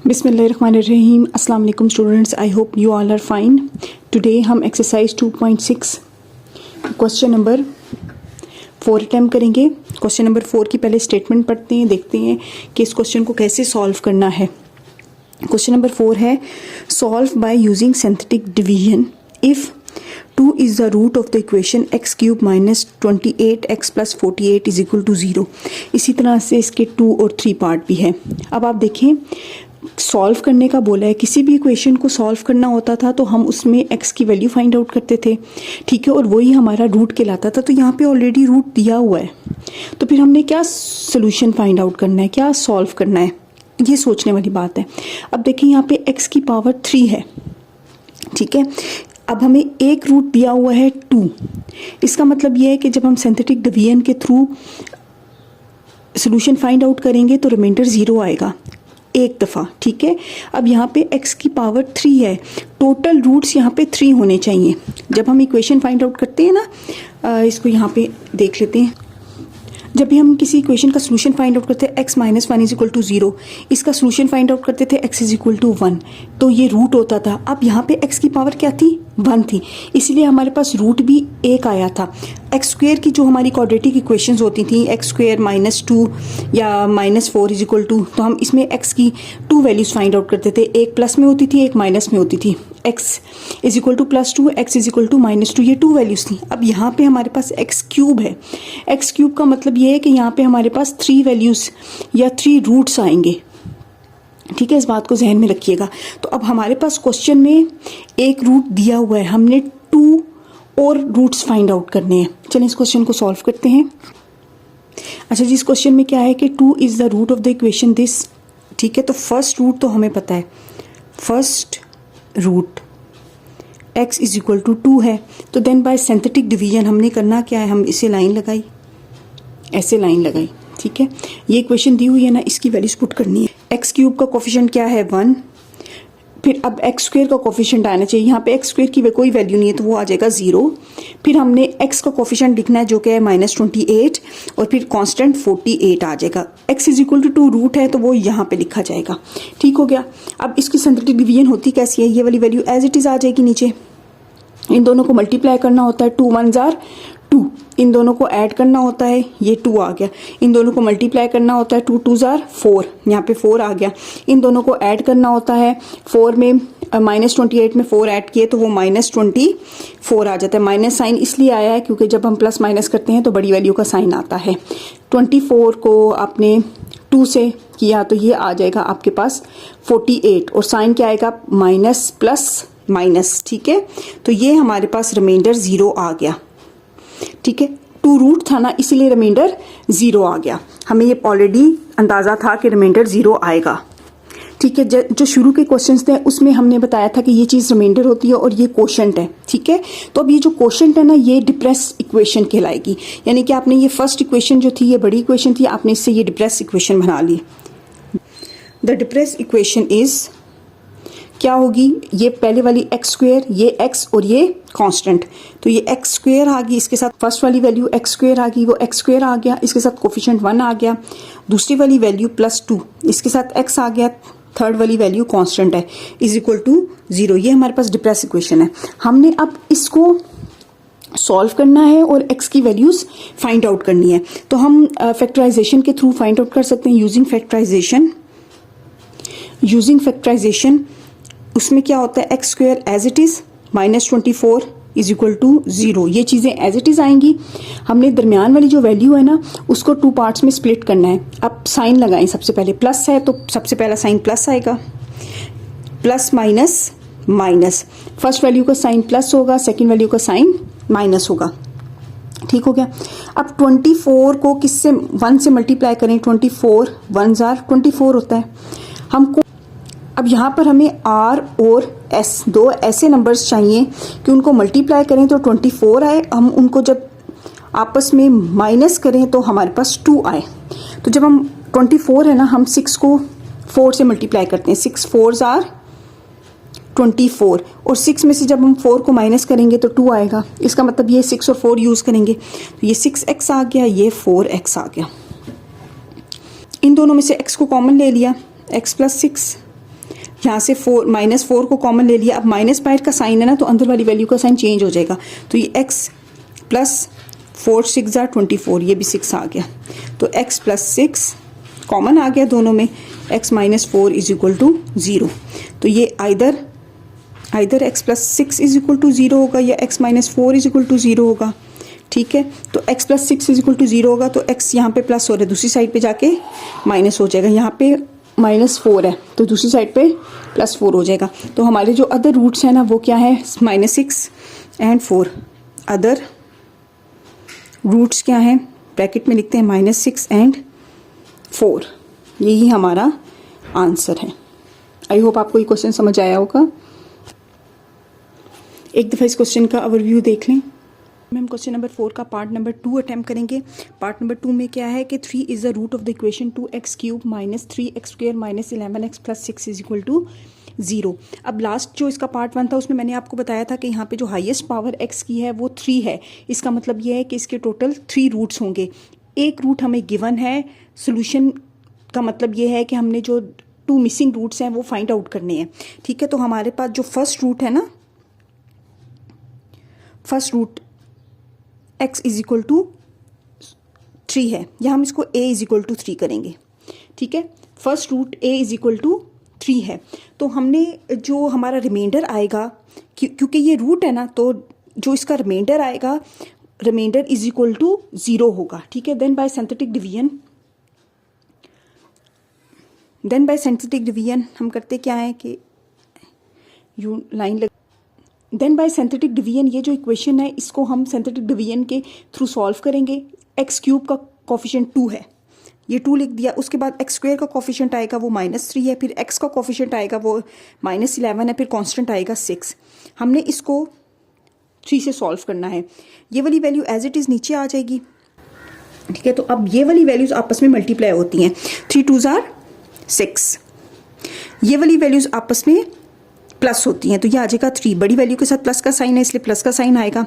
बिस्मिल्लाहिर्रहमानिर्रहीम। अस्सलाम वालेकुम students, I hope you all are fine. Today हम एक्सरसाइज 2.6 क्वेश्चन नंबर 4 अटैम्प्ट करेंगे। क्वेश्चन नंबर 4 की पहले स्टेटमेंट पढ़ते हैं, देखते हैं कि इस क्वेश्चन को कैसे सॉल्व करना है। क्वेश्चन नंबर 4 है solve by using synthetic division if 2 is the root of the equation x cube minus 28x plus 48 is equal to 0। इसी तरह से इसके 2 और 3 पार्ट भी है। अब आप देखें, सॉल्व करने का बोला है। किसी भी इक्वेशन को सॉल्व करना होता था तो हम उसमें x की वैल्यू फाइंड आउट करते थे, ठीक है, और वही हमारा रूट कहलाता था। तो यहाँ पे ऑलरेडी रूट दिया हुआ है, तो फिर हमने क्या सोल्यूशन फाइंड आउट करना है, क्या सॉल्व करना है, ये सोचने वाली बात है। अब देखिए यहाँ पे x की पावर 3 है, ठीक है। अब हमें एक रूट दिया हुआ है 2। इसका मतलब ये है कि जब हम सिंथेटिक डिवीजन के थ्रू सोल्यूशन फाइंड आउट करेंगे तो रिमाइंडर 0 आएगा एक दफ़ा, ठीक है। अब यहाँ पे x की पावर 3 है, टोटल रूट्स यहाँ पे 3 होने चाहिए। जब हम इक्वेशन फाइंड आउट करते हैं ना, इसको यहाँ पे देख लेते हैं। जब भी हम किसी इक्वेशन का सोल्यूशन फाइंड आउट करते हैं x minus 1 is equal to 0, इसका सोल्यूशन फाइंड आउट करते थे x इज इक्वल टू 1, तो ये रूट होता था। अब यहाँ पे x की पावर क्या थी, 1 थी, इसलिए हमारे पास रूट भी 1 आया था। एक्स स्क्वेयर की जो हमारी क्वाड्रेटिक इक्वेशंस होती थी, एक्स स्क्वेयर माइनस 2 या माइनस 4 इज इक्वल टू, तो हम इसमें x की 2 वैल्यूज़ फाइंड आउट करते थे। एक प्लस में होती थी, एक माइनस में होती थी। x is equal to +2, x is equal to -2, ये 2 वैल्यूज़ थी। अब यहाँ पे हमारे पास x क्यूब है। x क्यूब का मतलब ये है कि यहाँ पे हमारे पास 3 वैल्यूज़ या 3 रूट्स आएंगे, ठीक है। इस बात को जहन में रखिएगा। तो अब हमारे पास क्वेश्चन में एक रूट दिया हुआ है, हमने 2 और रूट्स फाइंड आउट करने हैं। चलिए इस क्वेश्चन को सॉल्व करते हैं। अच्छा जी, इस क्वेश्चन में क्या है कि 2 is the root of the equation this, ठीक है। तो फर्स्ट रूट तो हमें पता है, first root x is equal to 2 है। तो देन बाय सिंथेटिक डिवीजन हमने करना क्या है, हम इसे लाइन लगाई, ऐसे लाइन लगाई, ठीक है। ये इक्वेशन दी हुई है ना, इसकी वैल्यूज पुट करनी है। x क्यूब का कोफिशिएंट क्या है, 1। फिर अब x स्क्वेयर का कोफिशिएंट आना चाहिए। यहाँ पे x स्क्वेयर की कोई वैल्यू नहीं है तो वो आ जाएगा 0। फिर हमने x का कोफिशिएंट लिखना है जो कि है -28, और फिर कांस्टेंट 48 आ जाएगा। x is equal to 2 root है तो वो यहाँ पे लिखा जाएगा, ठीक हो गया। अब इसकी सिंथेटिक डिवीजन होती कैसी है, ये वाली वैल्यू एज इट इज़ आ जाएगी नीचे। इन दोनों को मल्टीप्लाई करना होता है, 2 1 जार 2, इन दोनों को ऐड करना होता है, ये 2 आ गया। इन दोनों को मल्टीप्लाई करना होता है, 2 2 जार 4, यहाँ पे 4 आ गया। इन दोनों को ऐड करना होता है, 4 में -28 में 4 ऐड किए तो वो -24 आ जाता है। माइनस साइन इसलिए आया है क्योंकि जब हम प्लस माइनस करते हैं तो बड़ी वैल्यू का साइन आता है। 24 को आपने 2 से किया तो ये आ जाएगा आपके पास 48, और साइन क्या आएगा, माइनस प्लस माइनस, ठीक है। तो ये हमारे पास रिमाइंडर 0 आ गया, ठीक है। 2 रूट था ना, इसीलिए रिमाइंडर 0 आ गया। हमें ये ऑलरेडी अंदाज़ा था कि रिमाइंडर 0 आएगा, ठीक है। जो शुरू के क्वेश्चंस थे उसमें हमने बताया था कि ये चीज़ रिमाइंडर होती है और ये कोशेंट है, ठीक है। तो अब ये जो कोशेंट है ना, ये डिप्रेस इक्वेशन कहलाएगी। यानी कि आपने ये फर्स्ट इक्वेशन जो थी, ये बड़ी इक्वेशन थी, आपने इससे ये डिप्रेस इक्वेशन बना ली। द डिप्रेस इक्वेशन इज़ क्या होगी, ये पहले वाली एक्स स्क्वेयर, ये एक्स और ये कांस्टेंट, तो ये एक्स स्क्वेयर आ गई, इसके साथ फर्स्ट वाली वैल्यू एक्स स्क्वेयर आ गई, वो एक्स स्क्वेयर आ गया, इसके साथ कोफिशिएंट 1 आ गया। दूसरी वाली वैल्यू +2, इसके साथ एक्स आ गया, थर्ड वाली वैल्यू कांस्टेंट है, इज इक्वल टू 0। ये हमारे पास डिप्रेस इक्वेशन है। हमने अब इसको सॉल्व करना है और x की वैल्यूज फाइंड आउट करनी है। तो हम फैक्टराइजेशन के थ्रू फाइंड आउट कर सकते हैं, यूजिंग फैक्टराइजेशन। उसमें क्या होता है, x square as it is -24 is equal to 0, ये चीज़ें एज इट इज़ आएंगी। हमने दरमियान वाली जो वैल्यू है ना, उसको 2 पार्ट्स में स्प्लिट करना है। अब साइन लगाएं, सबसे पहले प्लस है तो सबसे पहला साइन प्लस आएगा, plus minus minus, first value का साइन प्लस होगा, सेकेंड वैल्यू का साइन माइनस होगा, ठीक हो गया। अब 24 को किससे 1 से मल्टीप्लाई करें, 24 1 जार 24 होता है हमको। अब यहाँ पर हमें r और s, 2 ऐसे नंबर्स चाहिए कि उनको मल्टीप्लाई करें तो 24 आए, हम उनको जब आपस में माइनस करें तो हमारे पास 2 आए। तो जब हम 24 है ना, हम 6 को 4 से मल्टीप्लाई करते हैं, 6 4 जार 24, और 6 में से जब हम 4 को माइनस करेंगे तो 2 आएगा। इसका मतलब ये 6 और 4 यूज़ करेंगे तो ये 6x आ गया, ये 4x आ गया। इन दोनों में से x को कॉमन ले लिया, x + 6 यहाँ से -4 को कॉमन ले लिया। अब माइनस बाहर का साइन है ना, तो अंदर वाली वैल्यू का साइन चेंज हो जाएगा। तो ये x प्लस 4 6 जार 24, ये भी 6 आ गया। तो x प्लस 6 कॉमन आ गया दोनों में, x minus 4 is equal to 0। तो ये either x plus 6 is equal to 0 होगा या x minus 4 is equal to 0 होगा। ठीक है, तो x plus 6 is equal to 0 होगा, तो x यहाँ पे प्लस हो रहा है, दूसरी साइड पे जाके माइनस हो जाएगा। यहाँ पे -4 है तो दूसरी साइड पे +4 हो जाएगा। तो हमारे जो अदर रूट्स हैं ना वो क्या है, -6 एंड 4। अदर रूट्स क्या हैं, ब्रैकेट में लिखते हैं -6 एंड 4। यही हमारा आंसर है। आई होप आपको ये क्वेश्चन समझ आया होगा। एक दफ़ा इस क्वेश्चन का ओवरव्यू देख लें। हम क्वेश्चन नंबर 4 का पार्ट नंबर 2 अटैम्प्ट करेंगे। पार्ट नंबर 2 में क्या है कि 3 is the root of the equation 2x³ minus 3x² minus 11x plus 6 is equal to 0। अब लास्ट जो इसका पार्ट 1 था उसमें मैंने आपको बताया था कि यहाँ पे जो हाईएस्ट पावर x की है वो 3 है। इसका मतलब ये है कि इसके टोटल 3 रूट्स होंगे। एक रूट हमें गिवन है। सोल्यूशन का मतलब ये है कि हमने जो 2 मिसिंग रूट्स हैं वो फाइंड आउट करने हैं। ठीक है, तो हमारे पास जो फर्स्ट रूट है ना, first root x is equal to 3 है, या हम इसको a इज इक्वल टू 3 करेंगे। ठीक है, first root a is equal to 3 है। तो हमने जो हमारा रिमाइंडर आएगा, क्योंकि ये रूट है ना, तो जो इसका रिमाइंडर आएगा, रिमाइंडर इज इक्वल टू 0 होगा। ठीक है, देन बाय सिंथेटिक डिवीजन हम करते क्या है कि यू लाइन लग देन बाय सिंथेटिक डिवीजन ये जो इक्वेशन है इसको हम सिंथेटिक डिवीजन के थ्रू सॉल्व करेंगे। x³ का कोफिशिएंट 2 है, ये 2 लिख दिया। उसके बाद x² का कोफिशिएंट आएगा वो -3 है, फिर x का कोफिशिएंट आएगा वो -11 है, फिर कांस्टेंट आएगा 6। हमने इसको 3 से सॉल्व करना है। ये वाली वैल्यू एज इट इज़ नीचे आ जाएगी। ठीक है, तो अब ये वाली वैल्यूज़ आपस में मल्टीप्लाई होती हैं। 3 2 जार 6, ये वाली वैल्यूज़ आपस में प्लस होती हैं, तो ये आ जाएगा 3। बड़ी वैल्यू के साथ प्लस का साइन है इसलिए प्लस का साइन आएगा।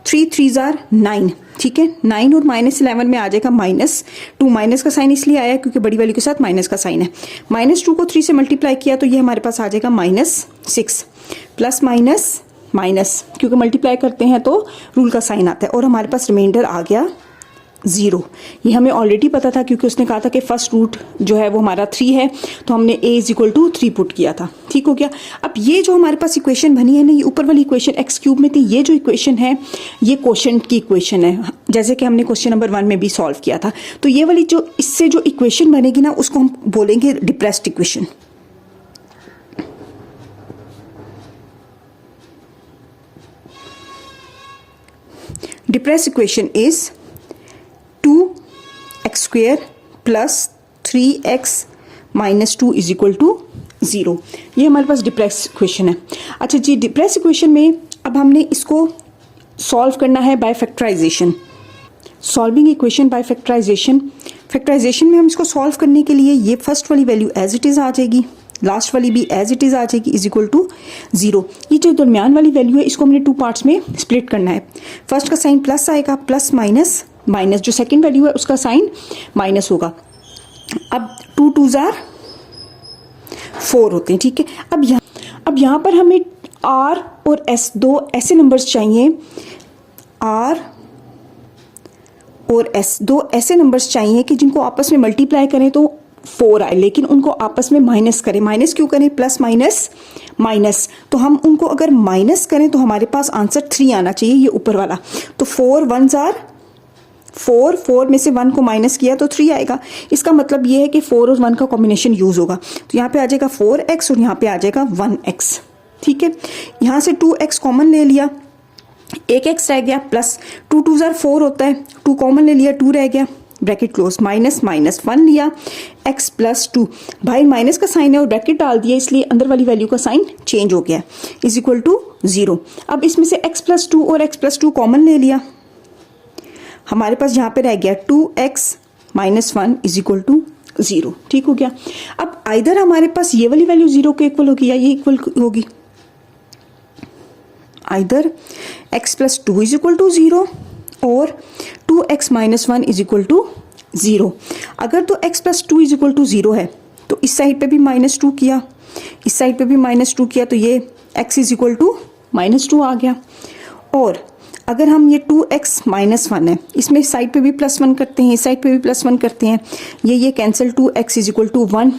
3 3 जार 9। ठीक है, 9 और -11 में आ जाएगा -2। माइनस का साइन इसलिए आया क्योंकि बड़ी वैल्यू के साथ माइनस का साइन है। -2 को 3 से मल्टीप्लाई किया तो ये हमारे पास आ जाएगा -6 प्लस माइनस क्योंकि मल्टीप्लाई करते हैं तो रूल का साइन आता है, और हमारे पास रिमाइंडर आ गया 0। ये हमें ऑलरेडी पता था क्योंकि उसने कहा था कि फर्स्ट रूट जो है वो हमारा 3 है, तो हमने a is equal to 3 put किया था। ठीक हो गया। अब ये जो हमारे पास इक्वेशन बनी है ना, ये ऊपर वाली इक्वेशन x³ में थी, ये जो इक्वेशन है ये क्वोशंट की इक्वेशन है, जैसे कि हमने क्वेश्चन नंबर 1 में भी सॉल्व किया था। तो ये वाली जो इससे जो इक्वेशन बनेगी ना उसको हम बोलेंगे depressed equation. Depressed equation is 2x² plus 3x minus 2 is equal to 0। ये हमारे पास डिप्रेस इक्वेशन है। अच्छा जी, डिप्रेस इक्वेशन में अब हमने इसको सॉल्व करना है by factorisation. Solving equation by factorisation. Factorisation में हम इसको सॉल्व करने के लिए ये फर्स्ट वाली वैल्यू एज इट इज़ आ जाएगी, लास्ट वाली भी एज इट इज़ आ जाएगी, इज इक्वल टू 0। ये जो दरमियान वाली वैल्यू है इसको हमने 2 पार्ट्स में स्प्लिट करना है। फर्स्ट का साइन प्लस आएगा, प्लस माइनस जो सेकंड वैल्यू है उसका साइन माइनस होगा। अब 2 2 जार 4 होते हैं। ठीक है, अब यहाँ पर हमें R और S दो ऐसे नंबर्स चाहिए, R और S दो ऐसे नंबर्स चाहिए कि जिनको आपस में मल्टीप्लाई करें तो 4 आए, लेकिन उनको आपस में माइनस करें। माइनस क्यों करें, प्लस माइनस, तो हम उनको अगर माइनस करें तो हमारे पास आंसर 3 आना चाहिए, ये ऊपर वाला। तो 4 1 जार 4 में से 1 को माइनस किया तो 3 आएगा। इसका मतलब ये है कि 4 और 1 का कॉम्बिनेशन यूज होगा, तो यहाँ पे आ जाएगा 4x और यहाँ पे आ जाएगा 1x। ठीक है, यहाँ से 2x कॉमन ले लिया, एक x रह गया, प्लस 2 2 जार 4 होता है, 2 कॉमन ले लिया, 2 रह गया, ब्रैकेट क्लोज, माइनस 1 लिया, x प्लस 2। भाई माइनस का साइन है और ब्रैकेट डाल दिया इसलिए अंदर वाली वैल्यू का साइन चेंज हो गया, इज इक्वल टू 0। अब इसमें से x प्लस 2 और x प्लस 2 कॉमन ले लिया, हमारे पास यहाँ पे रह गया 2x minus 1 is equal to 0। ठीक हो गया। अब आइदर हमारे पास ये वाली वैल्यू 0 के इक्वल होगी या ये इक्वल होगी, either x plus 2 is equal to 0 और 2x minus 1 is equal to 0। अगर तो x plus 2 is equal to 0 है तो इस साइड पे भी -2 किया, इस साइड पे भी -2 किया तो ये x इज इक्वल टू -2 आ गया। और अगर हम ये 2x -1 है, इसमें साइड पे भी +1 करते हैं, इस साइड पे भी +1 करते हैं, ये cancel, 2x is equal to 1।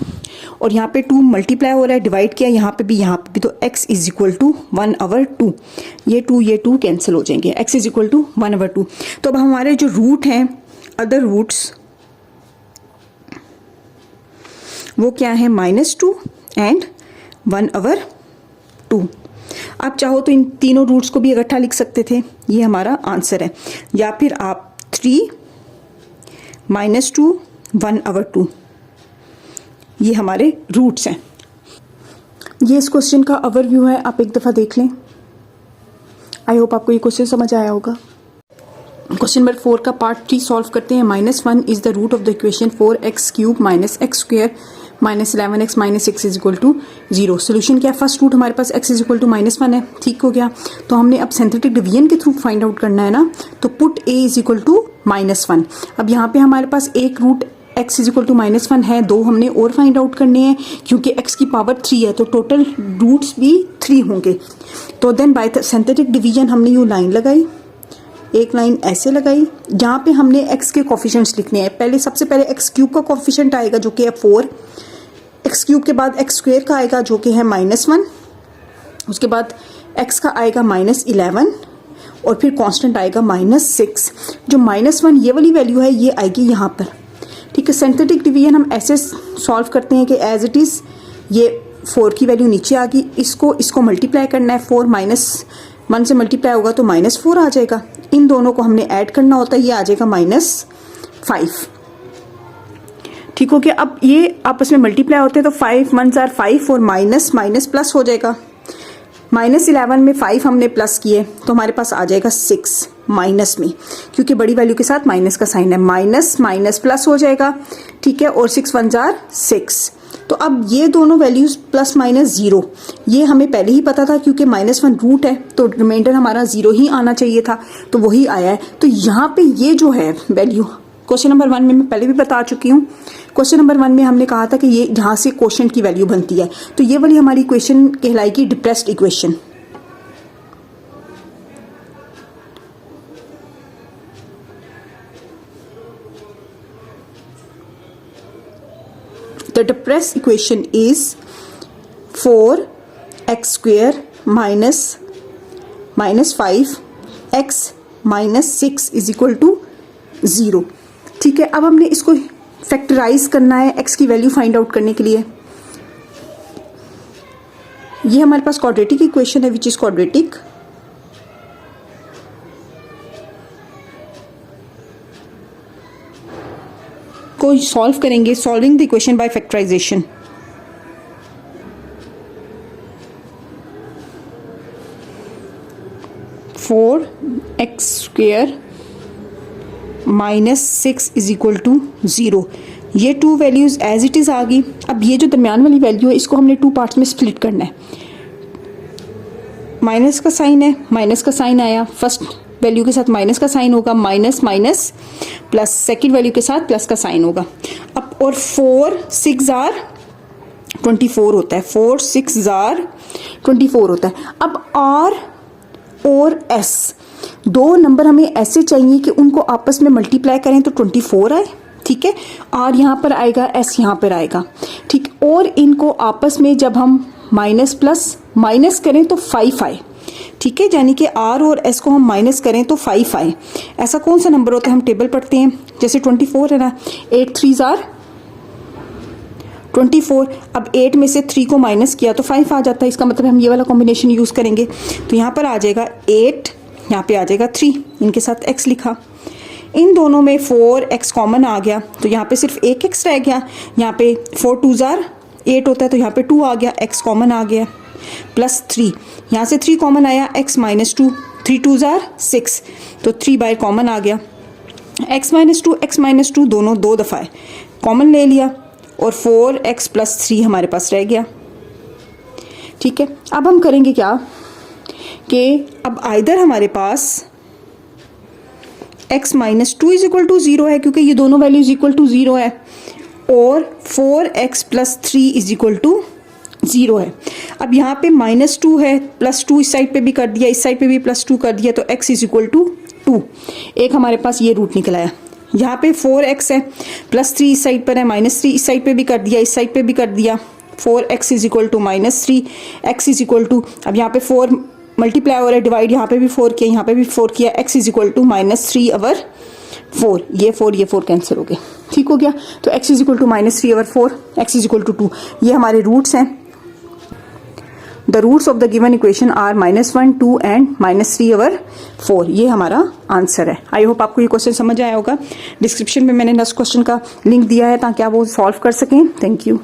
और यहाँ पे 2 मल्टीप्लाई हो रहा है, डिवाइड किया यहाँ पे भी, तो x इज इक्वल टू 1/2। ये 2 कैंसिल हो जाएंगे, x इज इक्वल टू 1/2। तो अब हमारे जो रूट हैं, अदर रूट्स, वो क्या है, -2 एंड 1/2। आप चाहो तो इन तीनों रूट्स को भी इकट्ठा लिख सकते थे, ये हमारा आंसर है। या फिर आप 3 -2 1/2, ये हमारे रूट्स हैं। ये इस क्वेश्चन का ओवरव्यू है, आप एक दफ़ा देख लें। आई होप आपको ये क्वेश्चन समझ आया होगा। क्वेश्चन नंबर 4 का पार्ट 3 सॉल्व करते हैं। -1 is the root of the equation 4x³ - x² -11x -6 is equal to 0। Solution क्या है, फर्स्ट रूट हमारे पास x इज इक्वल टू -1 है, ठीक हो गया। तो हमने अब सिंथेटिक डिवीजन के थ्रू फाइंड आउट करना है ना, तो put a is equal to -1। अब यहाँ पे हमारे पास एक root x is equal to -1 है, 2 हमने और फाइंड आउट करने हैं, क्योंकि x की पावर 3 है तो टोटल रूट्स भी 3 होंगे। तो देन बाय सिंथेटिक डिवीजन हमने यूँ लाइन लगाई, एक लाइन ऐसे लगाई, जहाँ पे हमने x के कोफिशिएंट्स लिखने हैं। पहले सबसे पहले x³ का कोफिशिएंट आएगा जो कि है 4, x³ के बाद x² का आएगा जो कि है -1, उसके बाद x का आएगा -11 और फिर कांस्टेंट आएगा -6। जो -1 ये वाली वैल्यू है ये आएगी यहाँ पर, ठीक है। सिंथेटिक डिवीजन हम ऐसे सॉल्व करते हैं कि एज इट इज़ ये 4 की वैल्यू नीचे आ गई, इसको मल्टीप्लाई करना है, 4 -1 से मल्टीप्लाई होगा तो -4 आ जाएगा। इन दोनों को हमने ऐड करना होता है, ये आ जाएगा -5, ठीक हो गया। अब ये आपस में मल्टीप्लाई होते हैं तो 5 1s are 5 और माइनस माइनस प्लस हो जाएगा। -11 में 5 हमने प्लस किए तो हमारे पास आ जाएगा 6 माइनस में, क्योंकि बड़ी वैल्यू के साथ माइनस का साइन है, माइनस माइनस प्लस हो जाएगा, ठीक है। और 6 1s are 6। तो अब ये दोनों वैल्यूज प्लस माइनस 0, ये हमें पहले ही पता था क्योंकि -1 रूट है तो रिमाइंडर हमारा 0 ही आना चाहिए था, तो वही आया है। तो यहाँ पे ये जो है वैल्यू क्वेश्चन नंबर 1 में मैं पहले भी बता चुकी हूँ। क्वेश्चन नंबर 1 में हमने कहा था कि ये जहाँ से क्वोशंट की वैल्यू बनती है, तो ये वाली हमारी इक्वेशन कहलाएगी depressed equation. The depressed equation is 4x² minus 5x minus 6 is equal to 0, ठीक है। अब हमने इसको फैक्टराइज करना है x की वैल्यू फाइंड आउट करने के लिए। ये हमारे पास क्वाड्रेटिक इक्वेशन है विच इज क्वाड्रेटिक। को सॉल्व करेंगे, solving the equation by factorisation. Four x square -6 is equal to 0। ये 2 वैल्यूज एज इट इज आ गई। अब ये जो दरमियान वाली वैल्यू है इसको हमने 2 पार्ट्स में स्प्लिट करना है। माइनस का साइन है, माइनस का साइन आया, फर्स्ट वैल्यू के साथ माइनस का साइन होगा, minus minus plus, second value के साथ प्लस का साइन होगा। अब और 4 6 आर 24 होता है, 4 6 आर 24 होता है। अब आर और एस दो नंबर हमें ऐसे चाहिए कि उनको आपस में मल्टीप्लाई करें तो 24 आए, ठीक है। आर यहाँ पर आएगा, एस यहाँ पर आएगा, ठीक। और इनको आपस में जब हम माइनस प्लस माइनस करें तो 5 आए, ठीक है। यानी कि आर और एस को हम माइनस करें तो 5 आए। ऐसा कौन सा नंबर होता है, हम टेबल पढ़ते हैं, जैसे 24 है ना, 8 3s आर 24। अब 8 में से 3 को माइनस किया तो 5 आ जाता है। इसका मतलब हम ये वाला कॉम्बिनेशन यूज़ करेंगे तो यहाँ पर आ जाएगा 8, यहाँ पे आ जाएगा 3, इनके साथ x लिखा। इन दोनों में 4x कॉमन आ गया तो यहाँ पे सिर्फ एक x रह गया। यहाँ पे 4 2s आर 8 होता है तो यहाँ पे 2 आ गया, x कॉमन आ गया, प्लस 3, यहाँ से 3 कॉमन आया, x माइनस 2, 3 2s आर 6 तो 3 बाय कॉमन आ गया, x माइनस 2 दोनों 2 दफ़ा है, कॉमन ले लिया और 4x प्लस 3 हमारे पास रह गया, ठीक है। अब हम करेंगे क्या कि अब आइदर हमारे पास x minus 2 is equal to 0 है क्योंकि ये दोनों वैल्यूज इक्वल टू 0 है, और 4x plus 3 is equal to 0 है। अब यहाँ पे -2 है, +2 इस साइड पे भी कर दिया, इस साइड पे भी +2 कर दिया, तो x इज इक्वल टू 2। एक हमारे पास ये रूट निकल आया। यहाँ पे 4x है, +3 इस साइड पर है, -3 इस साइड पे भी कर दिया, इस साइड पे भी कर दिया, 4x is equal to -3, x is equal to, अब यहाँ पे 4 मल्टीप्लाई हो रहा है, डिवाइड यहाँ पे भी 4 किया, यहाँ पे भी 4 किया, x इज इक्वल टू -3/4, ये 4 कैंसिल हो गए, ठीक हो गया। तो x is equal to -3/4, x is equal to 2, ये हमारे रूट्स हैं। The roots of the given equation are -1, 2 and -3/4, ये हमारा आंसर है। आई होप आपको ये क्वेश्चन समझ आया होगा। डिस्क्रिप्शन में मैंने नेक्स्ट क्वेश्चन का लिंक दिया है ताकि आप वो सॉल्व कर सकें। Thank you.